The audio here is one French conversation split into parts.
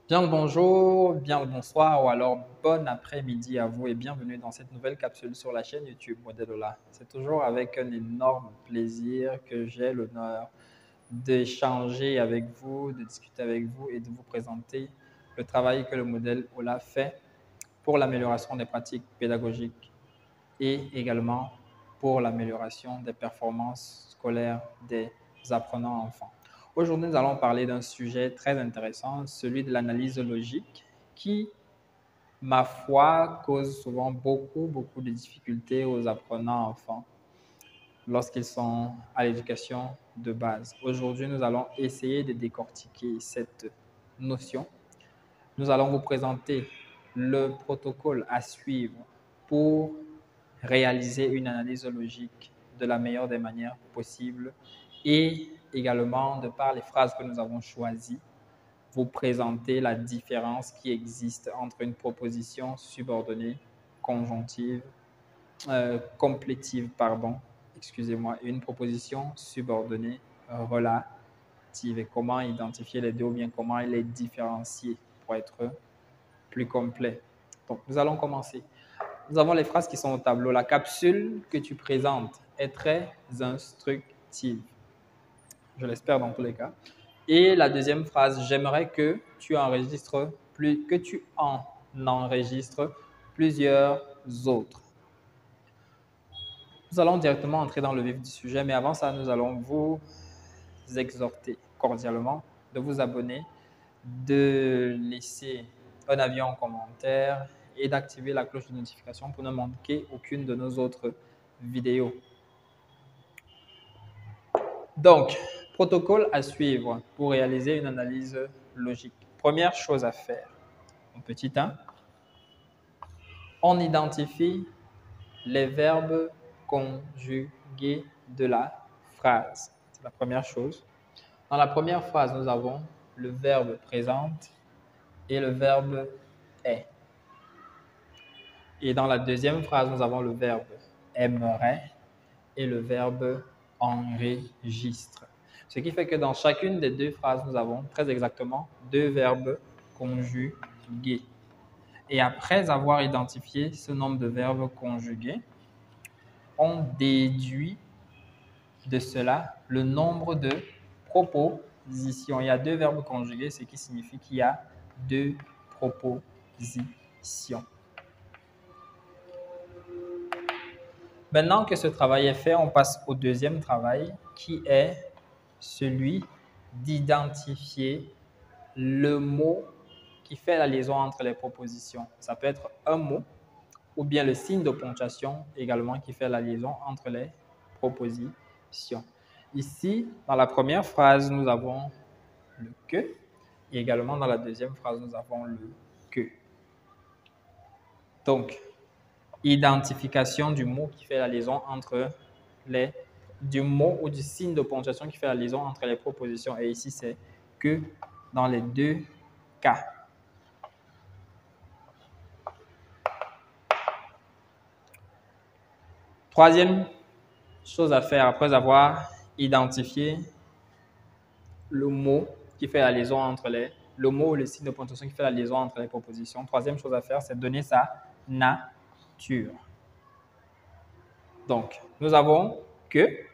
Bien le bonjour, bien le bonsoir ou alors bon après-midi à vous et bienvenue dans cette nouvelle capsule sur la chaîne YouTube Modelola. C'est toujours avec un énorme plaisir que j'ai l'honneur d'échanger avec vous, de discuter avec vous et de vous présenter le travail que le modèle Ola fait pour l'amélioration des pratiques pédagogiques et également pour l'amélioration des performances scolaires des apprenants enfants. Aujourd'hui, nous allons parler d'un sujet très intéressant, celui de l'analyse logique, qui, ma foi, cause souvent beaucoup de difficultés aux apprenants enfants lorsqu'ils sont à l'éducation de base. Aujourd'hui, nous allons essayer de décortiquer cette notion. Nous allons vous présenter le protocole à suivre pour réaliser une analyse logique de la meilleure des manières possibles et également, de par les phrases que nous avons choisies, vous présenter la différence qui existe entre une proposition subordonnée conjonctive, complétive, pardon, excusez-moi, et une proposition subordonnée relative et comment identifier les deux ou bien comment les différencier pour être plus complet. Donc, nous allons commencer. Nous avons les phrases qui sont au tableau. La capsule que tu présentes est très instructive. Je l'espère dans tous les cas. Et la deuxième phrase, j'aimerais que tu enregistres plusieurs autres. Nous allons directement entrer dans le vif du sujet, mais avant ça, nous allons vous exhorter cordialement de vous abonner, de laisser un avis en commentaire et d'activer la cloche de notification pour ne manquer aucune de nos autres vidéos. Donc, protocole à suivre pour réaliser une analyse logique. Première chose à faire, en petit 1, on identifie les verbes conjugués de la phrase. C'est la première chose. Dans la première phrase, nous avons le verbe présente et le verbe est. Et dans la deuxième phrase, nous avons le verbe aimerait et le verbe enregistre. Ce qui fait que dans chacune des deux phrases, nous avons très exactement deux verbes conjugués. Et après avoir identifié ce nombre de verbes conjugués, on déduit de cela le nombre de propositions. Il y a deux verbes conjugués, ce qui signifie qu'il y a deux propositions. Maintenant que ce travail est fait, on passe au deuxième travail qui est celui d'identifier le mot qui fait la liaison entre les propositions. Ça peut être un mot ou bien le signe de ponctuation également qui fait la liaison entre les propositions. Ici, dans la première phrase, nous avons le que et également dans la deuxième phrase, nous avons le que. Donc, identification du mot qui fait la liaison entre du mot ou du signe de ponctuation qui fait la liaison entre les propositions. Et ici, c'est que dans les deux cas. Troisième chose à faire après avoir identifié le mot qui fait la liaison entre le mot ou le signe de ponctuation qui fait la liaison entre les propositions. Troisième chose à faire, c'est donner sa nature. Donc, nous avons que,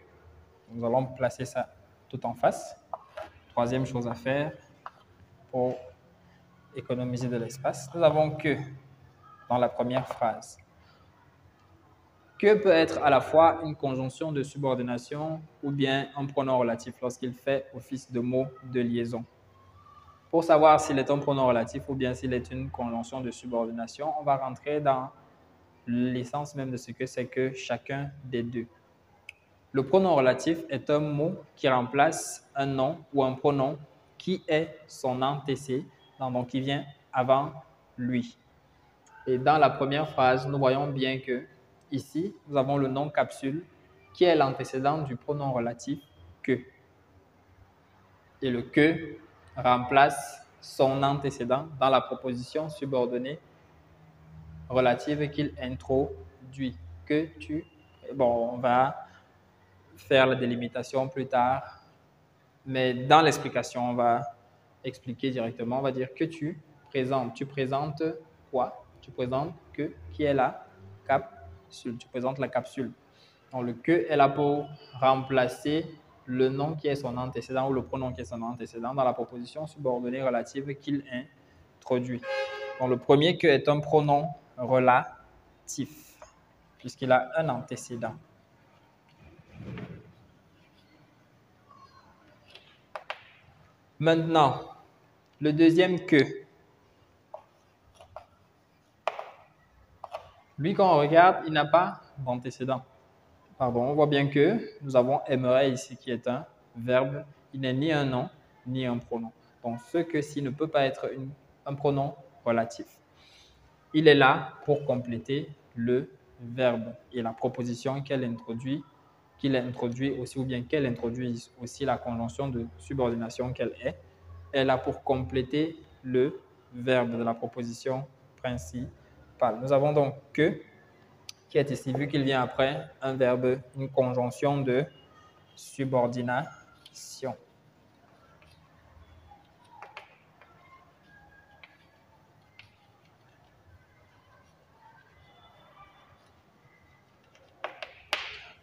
nous allons placer ça tout en face. Troisième chose à faire pour économiser de l'espace. Nous avons que dans la première phrase. Que peut être à la fois une conjonction de subordination ou bien un pronom relatif lorsqu'il fait office de mot de liaison. Pour savoir s'il est un pronom relatif ou bien s'il est une conjonction de subordination, on va rentrer dans l'essence même de ce que c'est que chacun des deux. Le pronom relatif est un mot qui remplace un nom ou un pronom qui est son antécédent, donc qui vient avant lui. Et dans la première phrase, nous voyons bien que ici, nous avons le nom capsule qui est l'antécédent du pronom relatif que. Et le que remplace son antécédent dans la proposition subordonnée relative qu'il introduit. Que tu. Bon, on va faire la délimitation plus tard, mais dans l'explication, on va expliquer directement. On va dire que tu présentes. Tu présentes quoi? Tu présentes que, qui est la capsule. Tu présentes la capsule. Donc, le que est là pour remplacer le nom qui est son antécédent ou le pronom qui est son antécédent dans la proposition subordonnée relative qu'il introduit. Donc, le premier que est un pronom relatif, puisqu'il a un antécédent. Maintenant, le deuxième que. Lui, quand on regarde, il n'a pas d'antécédent. Pardon, on voit bien que nous avons aimerait ici qui est un verbe. Il n'est ni un nom, ni un pronom. Donc, ce que-ci ne peut pas être un pronom relatif. Il est là pour compléter le verbe et la proposition qu'il introduit aussi, ou bien qu'elle introduit aussi la conjonction de subordination qu'elle est là pour compléter le verbe de la proposition principale. Nous avons donc que, qui est ici, vu qu'il vient après un verbe, une conjonction de subordination.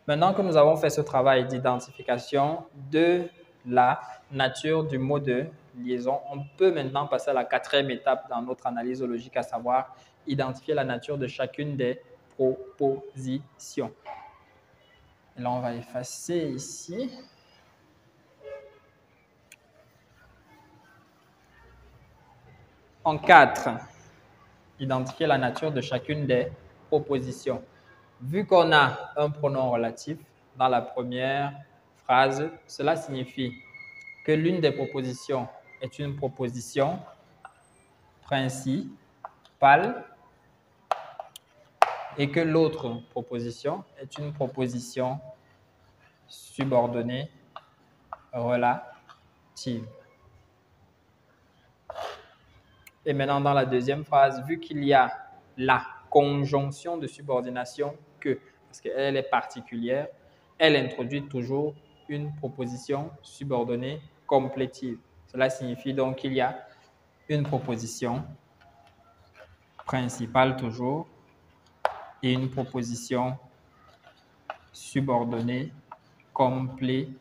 Maintenant que nous avons fait ce travail d'identification de la nature du mot de liaison, on peut maintenant passer à la quatrième étape dans notre analyse logique, à savoir identifier la nature de chacune des propositions. Et là, on va effacer ici. En 4, identifier la nature de chacune des propositions. Vu qu'on a un pronom relatif dans la première phrase, cela signifie que l'une des propositions est une proposition principale et que l'autre proposition est une proposition subordonnée relative. Et maintenant, dans la deuxième phrase, vu qu'il y a la conjonction de subordination que, parce qu'elle est particulière, elle introduit toujours une proposition subordonnée complétive. Cela signifie donc qu'il y a une proposition principale toujours et une proposition subordonnée complétive.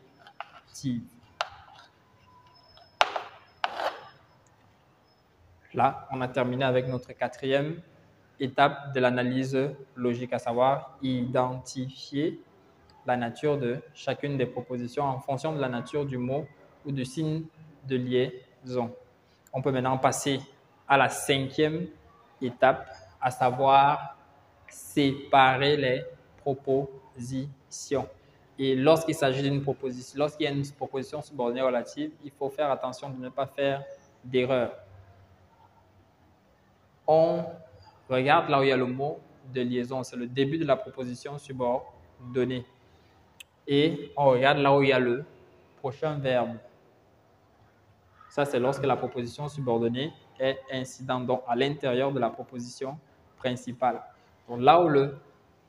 Là, on a terminé avec notre quatrième étape de l'analyse logique, à savoir identifier la nature de chacune des propositions en fonction de la nature du mot ou du signe de liaison. On peut maintenant passer à la cinquième étape, à savoir séparer les propositions. Et lorsqu'il s'agit d'une proposition, lorsqu'il y a une proposition subordonnée relative, il faut faire attention de ne pas faire d'erreur. On regarde là où il y a le mot de liaison, c'est le début de la proposition subordonnée. Et on regarde là où il y a le prochain verbe. Ça, c'est lorsque la proposition subordonnée est incidente, donc à l'intérieur de la proposition principale. Donc là où le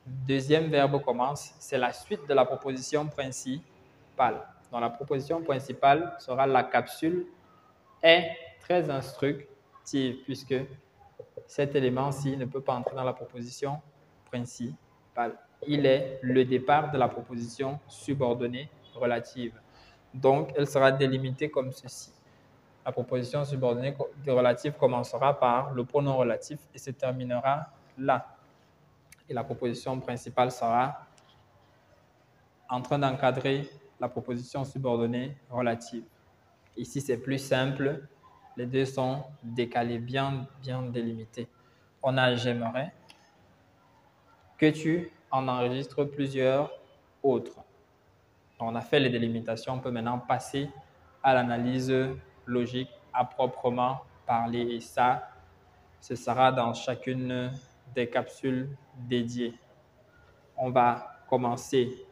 deuxième verbe commence, c'est la suite de la proposition principale. Donc la proposition principale sera la capsule est très instructive puisque cet élément-ci ne peut pas entrer dans la proposition principale. Il est le départ de la proposition subordonnée relative. Donc, elle sera délimitée comme ceci. La proposition subordonnée relative commencera par le pronom relatif et se terminera là. Et la proposition principale sera en train d'encadrer la proposition subordonnée relative. Ici, c'est plus simple. Les deux sont décalés, bien délimités. On a j'aimerais que tu en enregistres plusieurs autres. On a fait les délimitations. On peut maintenant passer à l'analyse logique à proprement parler. Et ça, ce sera dans chacune des capsules dédiées. On va commencer.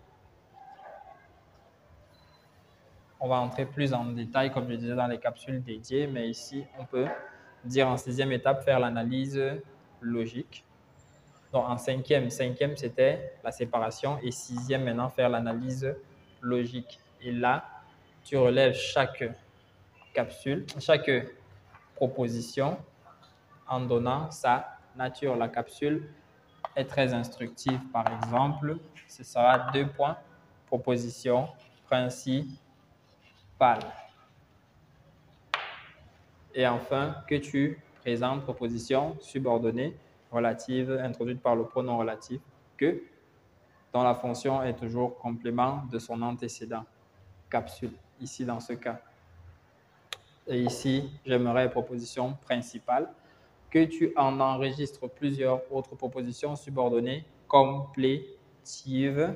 On va entrer plus en détail, comme je disais, dans les capsules dédiées. Mais ici, on peut dire en sixième étape, faire l'analyse logique. Donc, en cinquième, c'était la séparation. Et sixième, maintenant, faire l'analyse logique. Et là, tu relèves chaque capsule, chaque proposition en donnant sa nature. La capsule est très instructive. Par exemple, ce sera 2 points, proposition principale. Et enfin, que tu présentes proposition subordonnée relative introduite par le pronom relatif que, dont la fonction est toujours complément de son antécédent. Capsule, ici dans ce cas. Et ici, j'aimerais proposition principale, que tu en enregistres plusieurs autres propositions subordonnées complétives,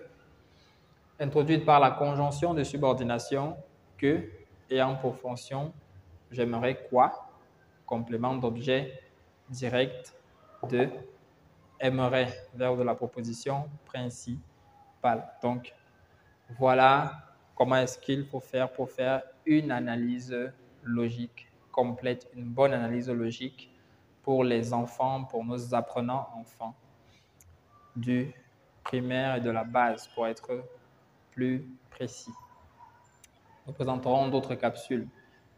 introduites par la conjonction de subordination que, ayant pour fonction, j'aimerais quoi, complément d'objet direct de aimerait, verbe de la proposition principale. Donc, voilà comment est-ce qu'il faut faire pour faire une analyse logique complète, une bonne analyse logique pour les enfants, pour nos apprenants enfants du primaire et de la base, pour être plus précis. Nous présenterons d'autres capsules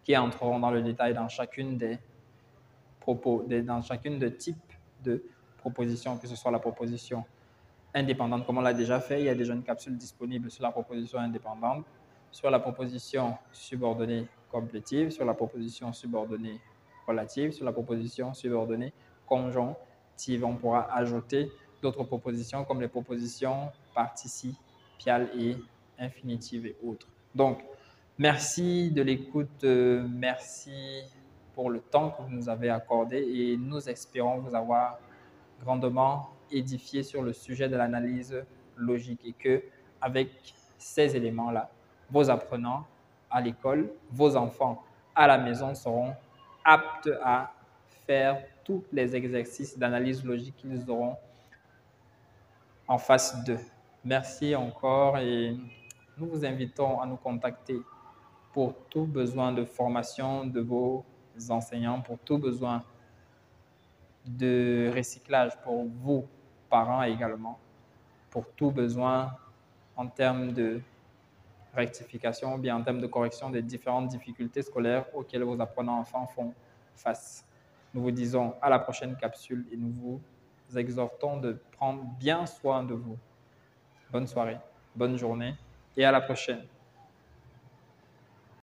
qui entreront dans le détail dans chacune des dans chacune des types de propositions, que ce soit la proposition indépendante, comme on l'a déjà fait. Il y a déjà une capsule disponible sur la proposition indépendante, sur la proposition subordonnée complétive, sur la proposition subordonnée relative, sur la proposition subordonnée conjonctive. On pourra ajouter d'autres propositions comme les propositions participiales et infinitives et autres. Donc, merci de l'écoute, merci pour le temps que vous nous avez accordé et nous espérons vous avoir grandement édifié sur le sujet de l'analyse logique et que avec ces éléments-là, vos apprenants à l'école, vos enfants à la maison seront aptes à faire tous les exercices d'analyse logique qu'ils auront en face d'eux. Merci encore et nous vous invitons à nous contacter pour tout besoin de formation de vos enseignants, pour tout besoin de recyclage pour vous, parents également, pour tout besoin en termes de rectification ou bien en termes de correction des différentes difficultés scolaires auxquelles vos apprenants enfants font face. Nous vous disons à la prochaine capsule et nous vous exhortons de prendre bien soin de vous. Bonne soirée, bonne journée et à la prochaine.